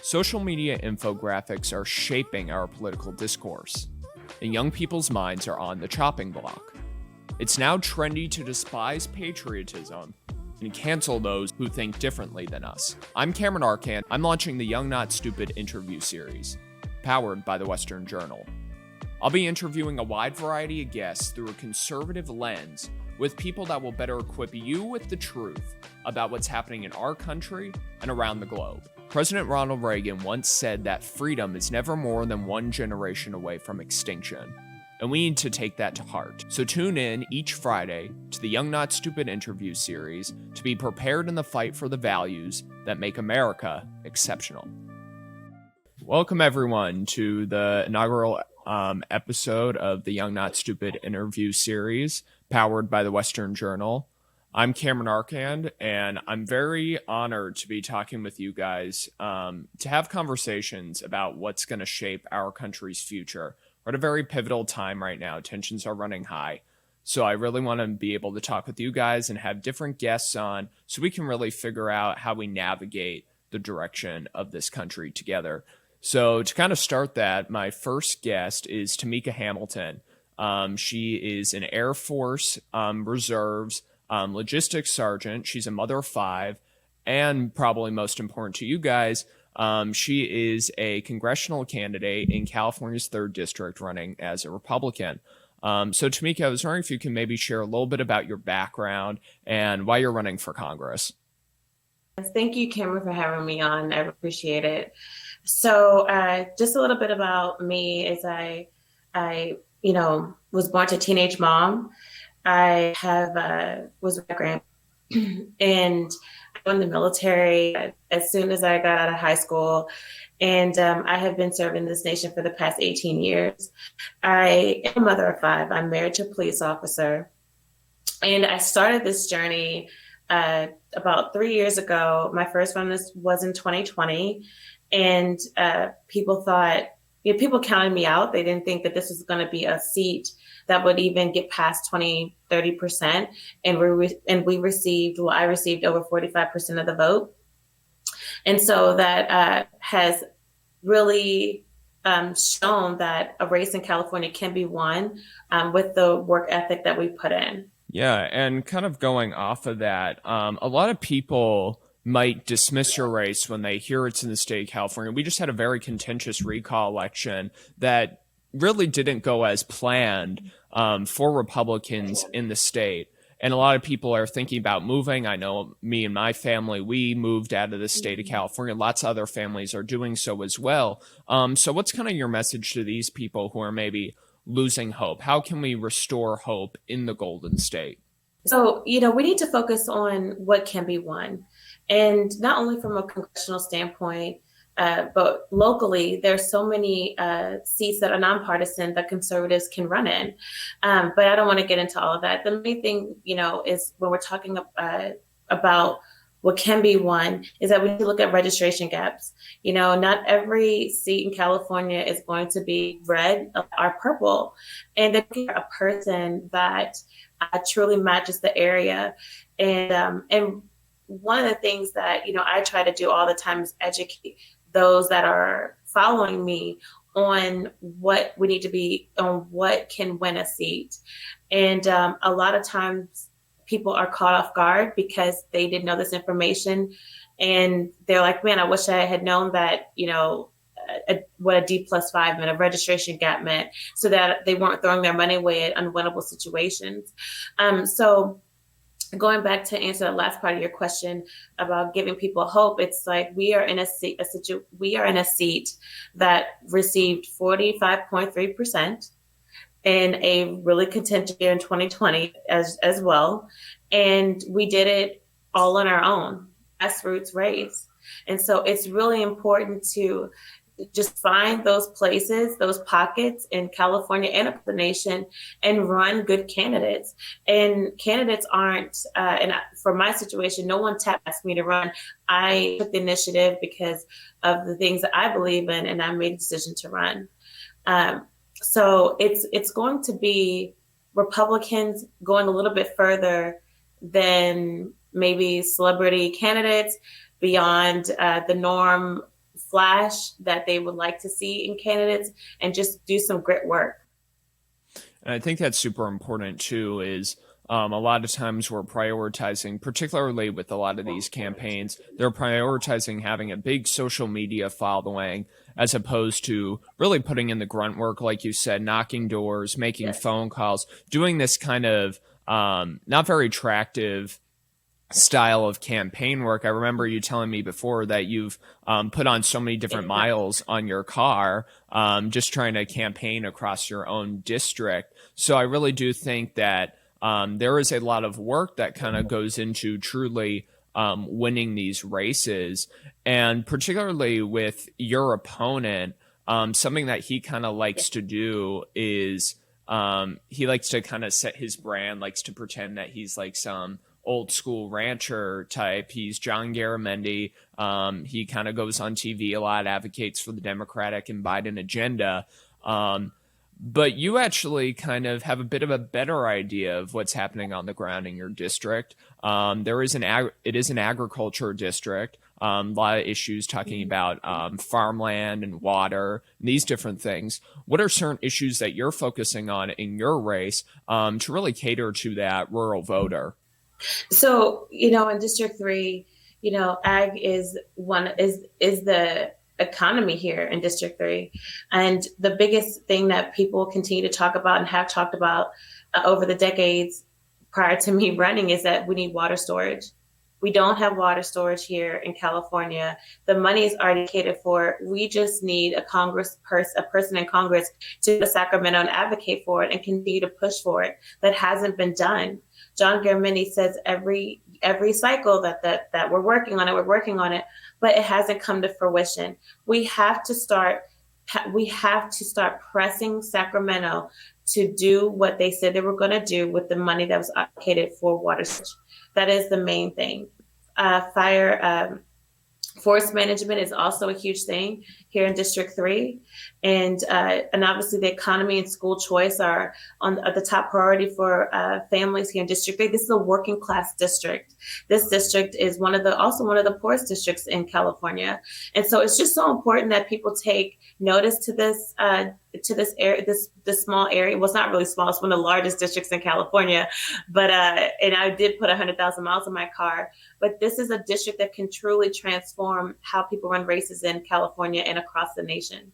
Social media infographics are shaping our political discourse, and young people's minds are on the chopping block. It's now trendy to despise patriotism and cancel those who think differently than us. I'm Cameron Arcand. I'm launching the Young Not Stupid interview series, powered by the Western Journal. I'll be interviewing a wide variety of guests through a conservative lens with people that will better equip you with the truth about what's happening in our country and around the globe. President Ronald Reagan once said that freedom is never more than one generation away from extinction, and we need to take that to heart. So tune in each Friday to the Young Not Stupid interview series to be prepared in the fight for the values that make America exceptional. Welcome everyone to the inaugural episode of the Young Not Stupid interview series, powered by the Western Journal. I'm Cameron Arcand, and I'm very honored to be talking with you guys to have conversations about what's going to shape our country's future. We're at a very pivotal time right now. Tensions are running high. So I really want to be able to talk with you guys and have different guests on so we can really figure out how we navigate the direction of this country together. So to kind of start that, my first guest is Tamika Hamilton. She is an Air Force Reserves logistics sergeant. She's a mother of 5, and probably most important to you guys, she is a congressional candidate in California's 3rd District running as a Republican. So Tamika, I was wondering if you can maybe share a little bit about your background and why you're running for Congress. Thank you, Cameron, for having me on. I appreciate it. So just a little bit about me is I was born to a teenage mom. I was a grandma and I went in the military as soon as I got out of high school. And I have been serving this nation for the past 18 years. I am a mother of 5. I'm married to a police officer. And I started this journey about 3 years ago. My first one was in 2020. And people thought, people counted me out. They didn't think that this was going to be a seat that would even get past 20-30%. And I received over 45% of the vote. And so that has really shown that a race in California can be won with the work ethic that we put in. Yeah, and kind of going off of that, a lot of people might dismiss your race when they hear it's in the state of California. We just had a very contentious recall election that really didn't go as planned for Republicans in the state. And a lot of people are thinking about moving. I know me and my family, we moved out of the state of California. Lots of other families are doing so as well. So what's kind of your message to these people who are maybe losing hope? How can we restore hope in the Golden State? So, we need to focus on what can be won. And not only from a congressional standpoint, but locally, there's so many seats that are nonpartisan that conservatives can run in. But I don't want to get into all of that. The main thing, is when we're talking about what can be won is that we need to look at registration gaps. Not every seat in California is going to be red or purple. And they're a person that truly matches the area. And one of the things that, I try to do all the time is educate those that are following me on what we need to be, on what can win a seat. And a lot of times people are caught off guard because they didn't know this information. And they're like, man, I wish I had known that, what a D+5 meant, a registration gap meant, so that they weren't throwing their money away at unwinnable situations. So going back to answer the last part of your question about giving people hope, it's like we are in a seat that received 45.3% in a really contentious year in 2020 as well. And we did it all on our own, grassroots race. And so it's really important to just find those places, those pockets in California and the nation, and run good candidates. And candidates aren't, and for my situation, no one asked me to run. I took the initiative because of the things that I believe in, and I made a decision to run. So it's going to be Republicans going a little bit further than maybe celebrity candidates, beyond the norm flash that they would like to see in candidates and just do some grit work. And I think that's super important too, is a lot of times we're prioritizing, particularly with a lot of these campaigns, they're prioritizing having a big social media following as opposed to really putting in the grunt work, like you said, knocking doors, making phone calls, doing this kind of not very attractive style of campaign work. I remember you telling me before that you've put on so many different miles on your car just trying to campaign across your own district. So I really do think that there is a lot of work that kind of goes into truly winning these races. And particularly with your opponent, something that he kind of likes to do is he likes to kind of set his brand, likes to pretend that he's like some old school rancher type. He's John Garamendi. He kind of goes on TV a lot, advocates for the Democratic and Biden agenda. But you actually kind of have a bit of a better idea of what's happening on the ground in your district. It is an agriculture district. A lot of issues talking about farmland and water, and these different things. What are certain issues that you're focusing on in your race to really cater to that rural voter? So, in District 3, ag is the economy here in District 3. And the biggest thing that people continue to talk about and have talked about over the decades prior to me running is that we need water storage. We don't have water storage here in California. The money is already catered for. We just need a person in Congress to go to Sacramento and advocate for it and continue to push for it. That hasn't been done. John Garamendi says every cycle that we're working on it, but it hasn't come to fruition. We have to start pressing Sacramento to do what they said they were going to do with the money that was allocated for water storage. That is the main thing. Forest management is also a huge thing here in District 3. And obviously the economy and school choice are the top priority for families here in District 3. This is a working class district. This district is also one of the poorest districts in California. And so it's just so important that people take notice to this area, this small area. Well, it's not really small. It's one of the largest districts in California. But and I did put 100,000 miles on my car. But this is a district that can truly transform how people run races in California and across the nation.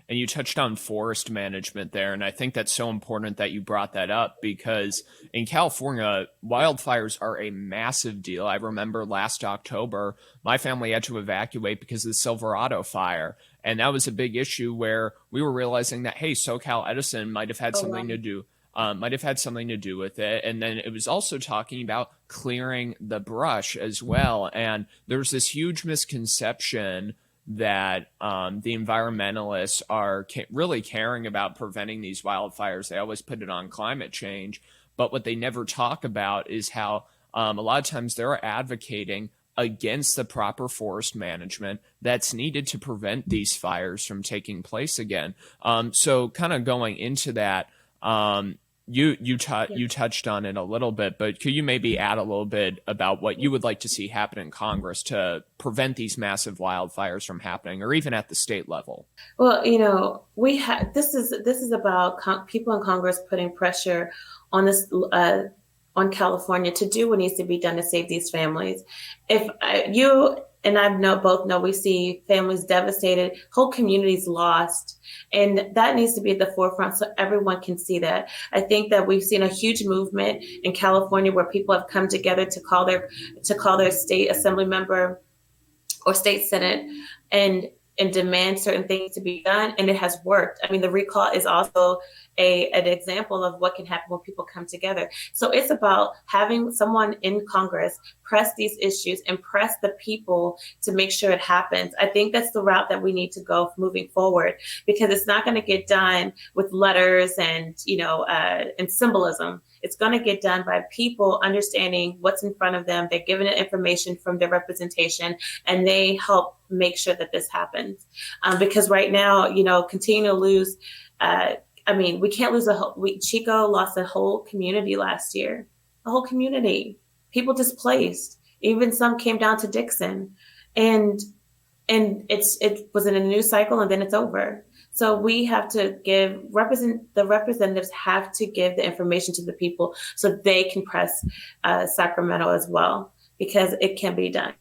And you touched on forest management there. And I think that's so important that you brought that up because in California, wildfires are a massive deal. I remember last October, my family had to evacuate because of the Silverado fire. And that was a big issue where we were realizing that, hey, SoCal Edison might have had something to do. With it. And then it was also talking about clearing the brush as well. And there's this huge misconception that the environmentalists are really caring about preventing these wildfires. They always put it on climate change. But what they never talk about is how a lot of times they're advocating against the proper forest management that's needed to prevent these fires from taking place again. So kind of going into that, you touched on it a little bit, but could you maybe add a little bit about what you would like to see happen in Congress to prevent these massive wildfires from happening, or even at the state level? Well, this is about people in Congress putting pressure on on California to do what needs to be done to save these families. If you and I both know we see families devastated, whole communities lost, and that needs to be at the forefront so everyone can see that. I think that we've seen a huge movement in California where people have come together to call their state assembly member or state senate and demand certain things to be done, and it has worked. I mean, the recall is also an example of what can happen when people come together. So it's about having someone in Congress press these issues and press the people to make sure it happens. I think that's the route that we need to go moving forward, because it's not going to get done with letters and and symbolism. It's going to get done by people understanding what's in front of them. They're given it information from their representation, and they help make sure that this happens. Because right now, continue to lose. We can't lose Chico lost a whole community last year, a whole community, people displaced. Even some came down to Dixon, and and it was in a news cycle and then it's over. So we have to the representatives have to give the information to the people so they can press Sacramento as well, because it can be done.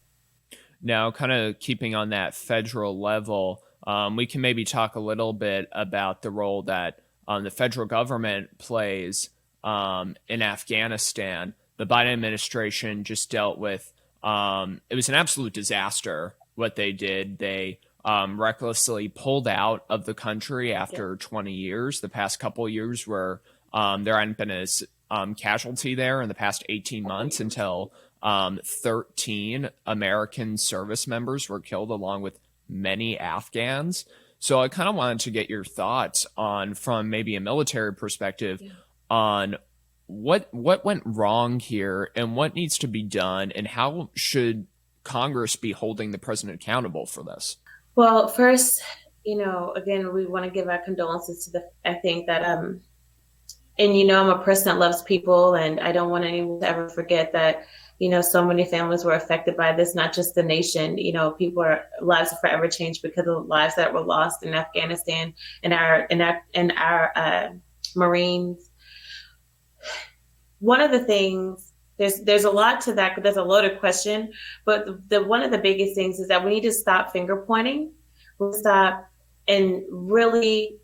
Now, kind of keeping on that federal level, we can maybe talk a little bit about the role that the federal government plays in Afghanistan. The Biden administration just dealt with it was an absolute disaster what they did. They recklessly pulled out of the country after 20 years. The past couple of years where there hadn't been a casualty there in the past 18 months until 13 American service members were killed, along with many Afghans. So I kind of wanted to get your thoughts on, from maybe a military perspective, on what went wrong here and what needs to be done, and how should Congress be holding the president accountable for this? Well, first, again, we want to give our condolences to I think that, and I'm a person that loves people, and I don't want anyone to ever forget that, so many families were affected by this, not just the nation. Lives are forever changed because of the lives that were lost in Afghanistan, and our Marines. One of the things, there's a lot to that, there's a loaded question, but one of the biggest things is that we need to stop finger pointing. We'll stop and really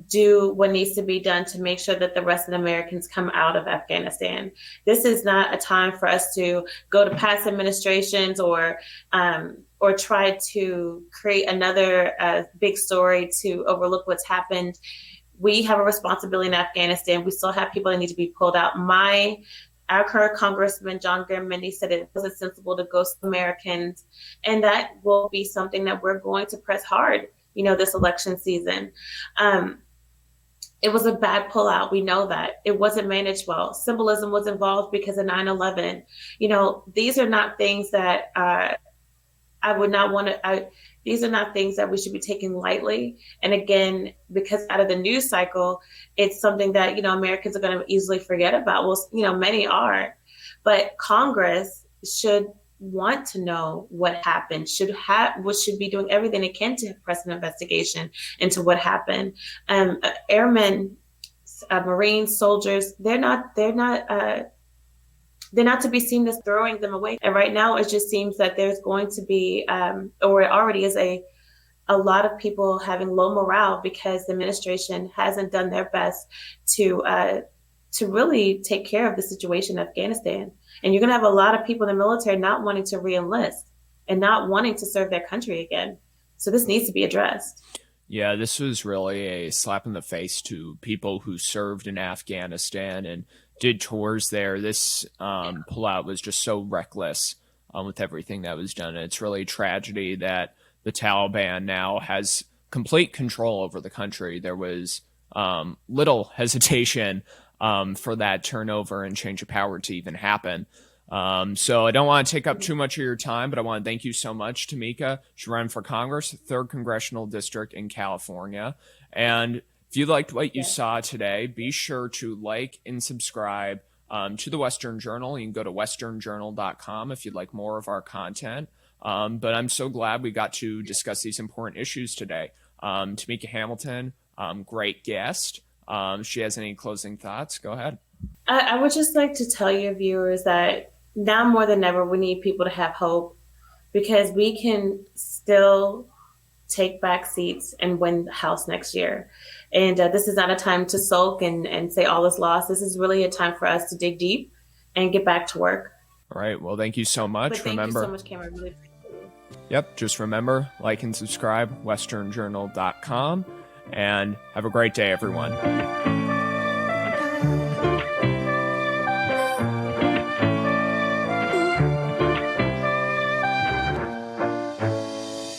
do what needs to be done to make sure that the rest of the Americans come out of Afghanistan. This is not a time for us to go to past administrations or try to create another big story to overlook what's happened. We have a responsibility in Afghanistan. We still have people that need to be pulled out. Our current Congressman, John Garamendi, said it wasn't sensible to ghost Americans. And that will be something that we're going to press hard, this election season. It was a bad pullout. We know that. It wasn't managed well. Symbolism was involved because of 9/11. These are not things that I would not want to, these are not things that we should be taking lightly. And again, because out of the news cycle, it's something that, Americans are going to easily forget about. Well, many are, but Congress should want to know what happened, should be doing everything it can to press an investigation into what happened. Airmen, Marines, soldiers, they're not to be seen as throwing them away. And right now, it just seems that there's going to be, or it already is, a lot of people having low morale because the administration hasn't done their best to really take care of the situation in Afghanistan. And you're going to have a lot of people in the military not wanting to re-enlist and not wanting to serve their country again. So this needs to be addressed. Yeah, this was really a slap in the face to people who served in Afghanistan and did tours there. This pullout was just so reckless with everything that was done. And it's really a tragedy that the Taliban now has complete control over the country. There was little hesitation for that turnover and change of power to even happen. So I don't want to take up too much of your time, but I want to thank you so much, Tamika. She ran for Congress, 3rd Congressional District in California. And if you liked what you saw today, be sure to like and subscribe to the Western Journal. You can go to westernjournal.com if you'd like more of our content. But I'm so glad we got to discuss these important issues today. Tamika Hamilton, great guest. If she has any closing thoughts, go ahead. I would just like to tell your viewers that now more than ever, we need people to have hope, because we can still take back seats and win the House next year. And this is not a time to sulk and say all is lost. This is really a time for us to dig deep and get back to work. All right. Well, thank you so much. Thank you so much, Cameron. Really appreciate it. Yep. Just remember, like and subscribe, westernjournal.com. And have a great day, everyone.